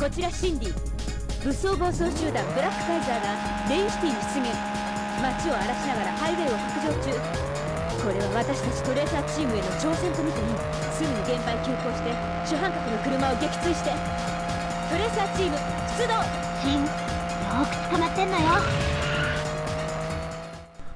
こちらシンディ。武装暴走集団ブラックタイザーがレインシティに出現。街を荒らしながらハイウェイを北上中。これは私たちトレーサーチームへの挑戦と見ていい。すぐに現場へ急行して主犯格の車を撃墜して。トレーサーチーム出動。シン、よく捕まってんのよ。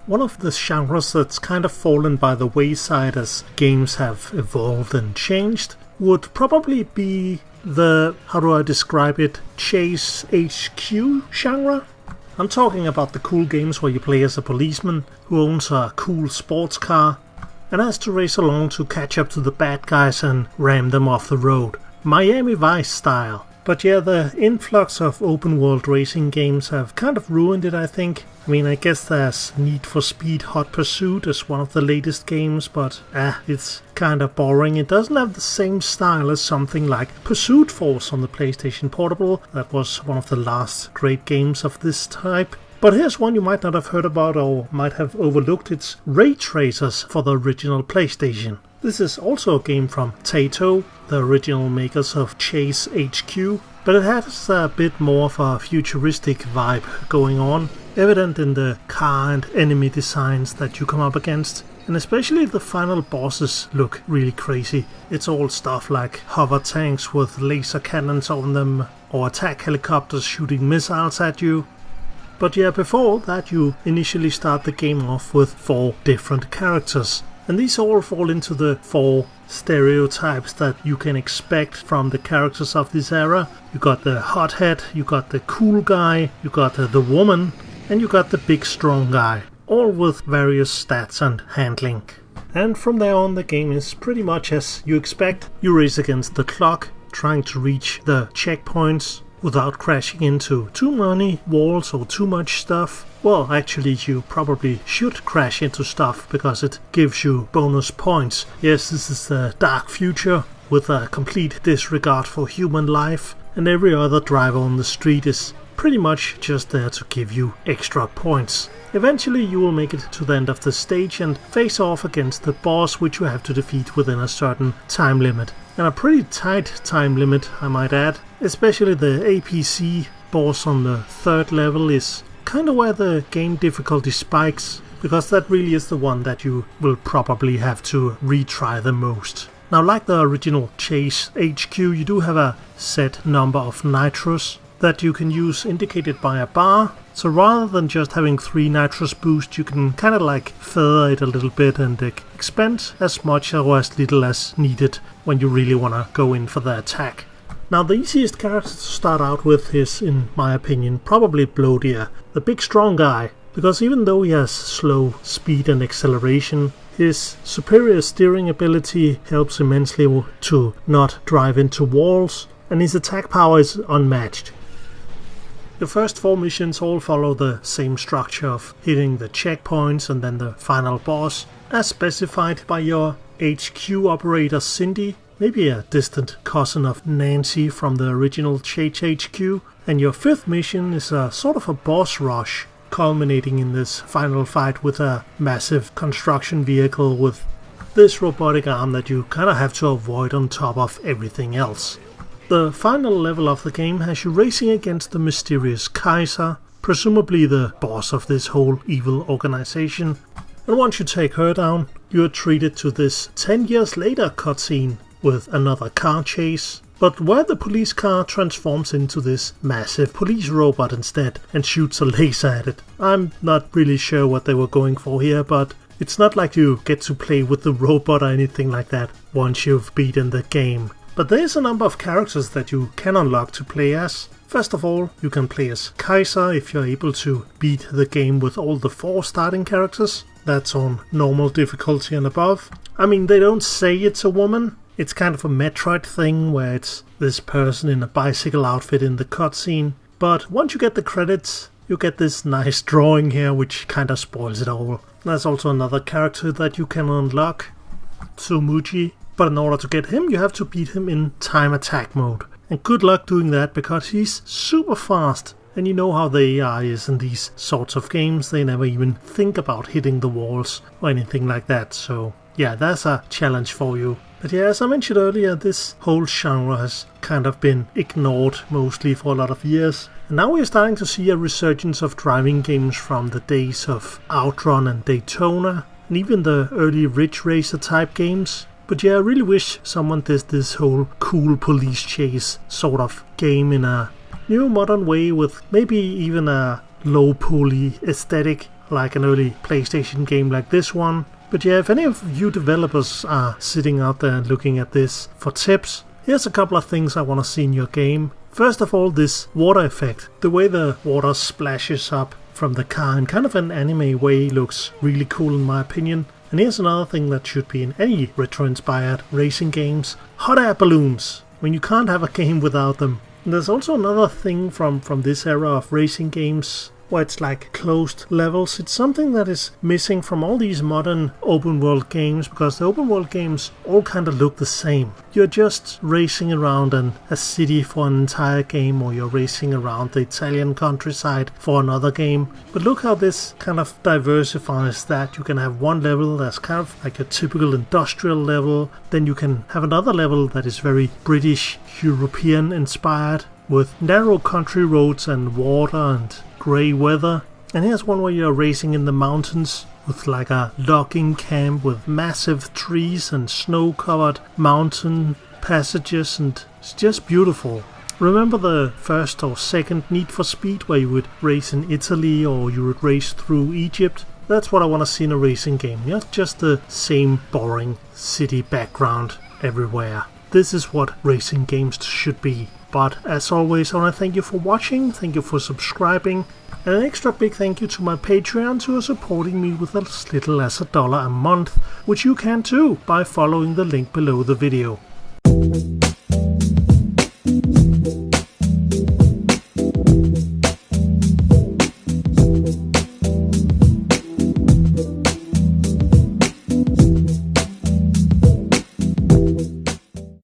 One of the genres that's kind of fallen by the wayside as games have evolved and changed would probably be the, how do I describe it, Chase HQ genre. I'm talking about the cool games where you play as a policeman who owns a cool sports car and has to race along to catch up to the bad guys and ram them off the road. Miami Vice style. But yeah, the influx of open world racing games have kind of ruined it, I think. I mean, I guess there's Need for Speed Hot Pursuit as one of the latest games, but it's kind of boring. It doesn't have the same style as something like Pursuit Force on the PlayStation Portable. That was one of the last great games of this type. But here's one you might not have heard about or might have overlooked. It's Ray Tracers for the original PlayStation. This is also a game from Taito, the original makers of Chase HQ, but it has a bit more of a futuristic vibe going on, evident in the car and enemy designs that you come up against, and especially the final bosses look really crazy. It's all stuff like hover tanks with laser cannons on them, or attack helicopters shooting missiles at you. But yeah, before that you initially start the game off with 4 different characters. And these all fall into the 4 stereotypes that you can expect from the characters of this era. You got the hothead, you got the cool guy, you got the woman, and you got the big strong guy. All with various stats and handling. And from there on the game is pretty much as you expect. You race against the clock, trying to reach the checkpoints without crashing into too many walls or too much stuff. Well, actually you probably should crash into stuff because it gives you bonus points. Yes, this is the dark future with a complete disregard for human life, and every other driver on the street is pretty much just there to give you extra points. Eventually you will make it to the end of the stage and face off against the boss, which you have to defeat within a certain time limit. And a pretty tight time limit, I might add. Especially the APC boss on the 3rd level is kind of where the game difficulty spikes, because that really is the one that you will probably have to retry the most. Now, like the original Chase HQ, you do have a set number of nitros that you can use, indicated by a bar. So rather than just having 3 nitrous boosts, you can kind of like feather it a little bit and expend as much or as little as needed when you really want to go in for the attack. Now, the easiest character to start out with is, in my opinion, probably Blodier, the big strong guy, because even though he has slow speed and acceleration, his superior steering ability helps immensely to not drive into walls, and his attack power is unmatched. The first 4 missions all follow the same structure of hitting the checkpoints and then the final boss, as specified by your HQ operator Cindy, maybe a distant cousin of Nancy from the original Chase HQ, and your 5th mission is a sort of a boss rush, culminating in this final fight with a massive construction vehicle with this robotic arm that you kind of have to avoid on top of everything else. The final level of the game has you racing against the mysterious Kaiser, presumably the boss of this whole evil organization. And once you take her down, you are treated to this 10 years later cutscene with another car chase, but where the police car transforms into this massive police robot instead and shoots a laser at it. I'm not really sure what they were going for here, but it's not like you get to play with the robot or anything like that once you've beaten the game. But there's a number of characters that you can unlock to play as. First of all, you can play as Kaiser if you're able to beat the game with all the 4 starting characters. That's on normal difficulty and above. I mean, they don't say it's a woman. It's kind of a Metroid thing where it's this person in a bicycle outfit in the cutscene. But once you get the credits, you get this nice drawing here which kind of spoils it all. There's also another character that you can unlock, Tsumuji. But in order to get him, you have to beat him in time attack mode. And good luck doing that, because he's super fast. And you know how the AI is in these sorts of games. They never even think about hitting the walls or anything like that. So yeah, that's a challenge for you. But yeah, as I mentioned earlier, this whole genre has kind of been ignored mostly for a lot of years. And now we're starting to see a resurgence of driving games from the days of Outrun and Daytona, and even the early Ridge Racer type games. But yeah, I really wish someone did this whole cool police chase sort of game in a new modern way with maybe even a low poly aesthetic like an early PlayStation game like this one. But yeah, if any of you developers are sitting out there and looking at this for tips, here's a couple of things I want to see in your game. First of all, this water effect. The way the water splashes up from the car in kind of an anime way looks really cool in my opinion. And here's another thing that should be in any retro-inspired racing games. Hot air balloons. When you can't have a game without them. And there's also another thing from this era of racing games where it's like closed levels. It's something that is missing from all these modern open world games, because the open world games all kind of look the same. You're just racing around a city for an entire game, or you're racing around the Italian countryside for another game. But look how this kind of diversifies that. You can have one level that's kind of like a typical industrial level, then you can have another level that is very British, European inspired, with narrow country roads and water and grey weather. And here's one where you're racing in the mountains with like a logging camp with massive trees and snow-covered mountain passages, and it's just beautiful. Remember the first or second Need for Speed where you would race in Italy or you would race through Egypt? That's what I want to see in a racing game, not just the same boring city background everywhere. This is what racing games should be. But as always, I want to thank you for watching, thank you for subscribing, and an extra big thank you to my Patreons who are supporting me with as little as $1 a month, which you can too by following the link below the video.